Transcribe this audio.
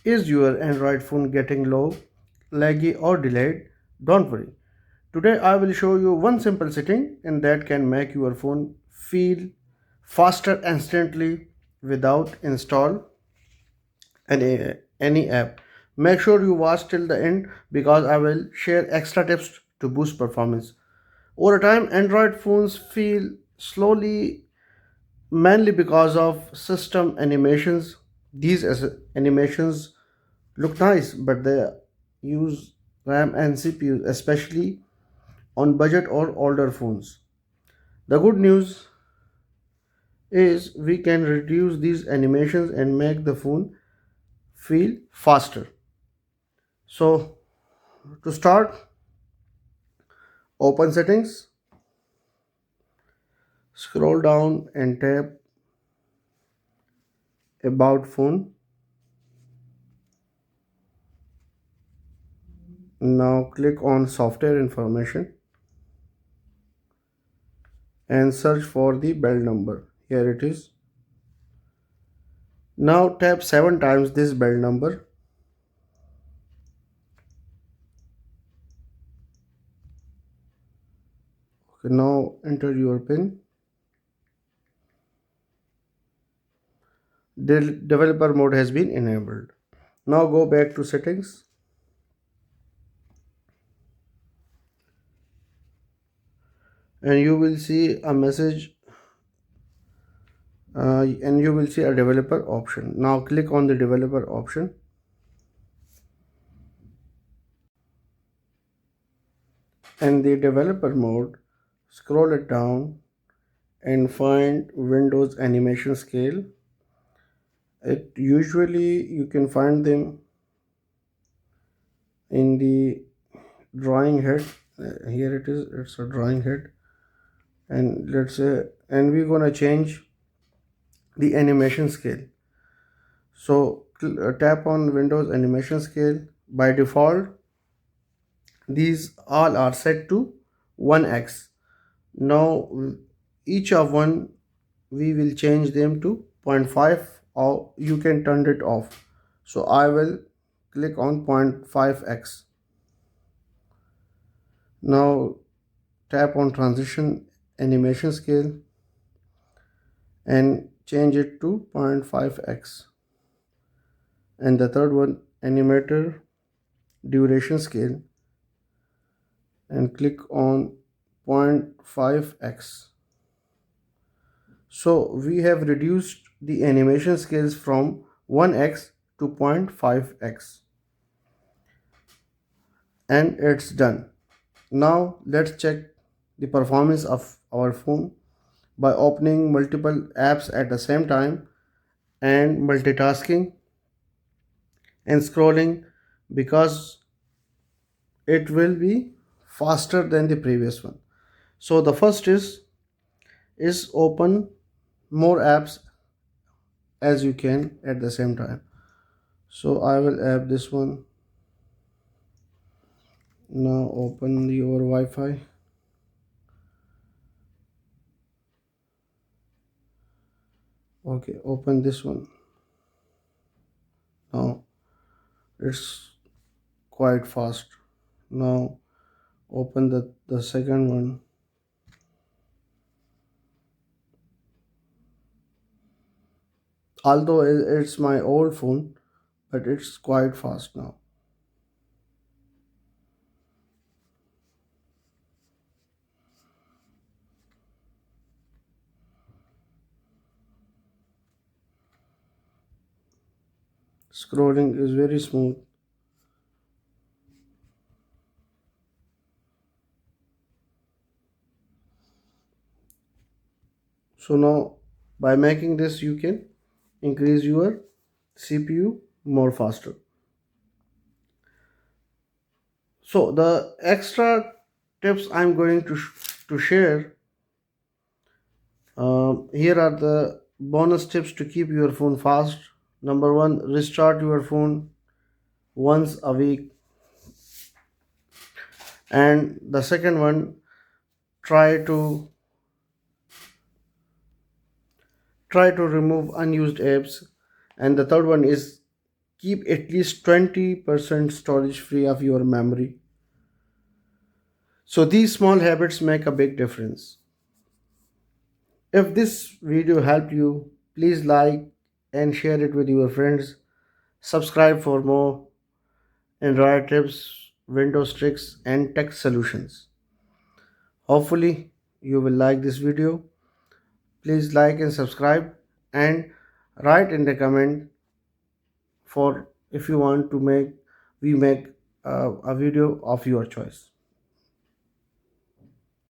Is your Android phone getting low, laggy, or delayed? Don't worry. Today I will show you one simple setting and that can make your phone feel faster instantly without install any app. Make sure you watch till the end because I will share extra tips to boost performance. Over time, Android phones feel slowly mainly because of system animations. These animations look nice, but they use RAM and CPU, especially on budget or older phones. The good news is we can reduce these animations and make the phone feel faster. So, to start, open settings, scroll down and tap about phone. Now click on software information and search for the build number. Here it is. Now tap 7 times this build number. Okay, now enter your PIN. The developer mode has been enabled. Now go back to settings and you will see a message and you will see a developer option. Now click on the developer option and the developer mode, scroll it down and find Windows animation scale. It usually you can find them in the drawing head. Here it is, it's a drawing head, and let's say, and we're gonna change the animation scale. So tap on Windows animation scale. By default these all are set to 1x. Now each of one we will change them to 0.5 or you can turn it off. So I will click on 0.5x. Now tap on transition animation scale and change it to 0.5x. And the third one, animator duration scale, and click on 0.5x. So we have reduced the animation scales from 1x to 0.5x and it's done. Now let's check the performance of our phone by opening multiple apps at the same time and multitasking and scrolling because it will be faster than the previous one. So the first is open more apps as you can at the same time. So I will add this one. Now open your Wi-Fi. Okay, open this one. Now it's quite fast. Now open the second one. Although it's my old phone, but it's quite fast now. Scrolling is very smooth. So now by making this you can increase your CPU more faster. So the extra tips I'm going to share here are the bonus tips to keep your phone fast. Number one, restart your phone once a week. And the second one, try to try to remove unused apps. And the third one is Keep at least 20% storage free of your memory. So these small habits make a big difference. If this video helped you, please like and share it with your friends. Subscribe for more Android tips, Windows tricks, and tech solutions. Hopefully, you will like this video. Please like and subscribe and write in the comment for if you want to make we make a video of your choice.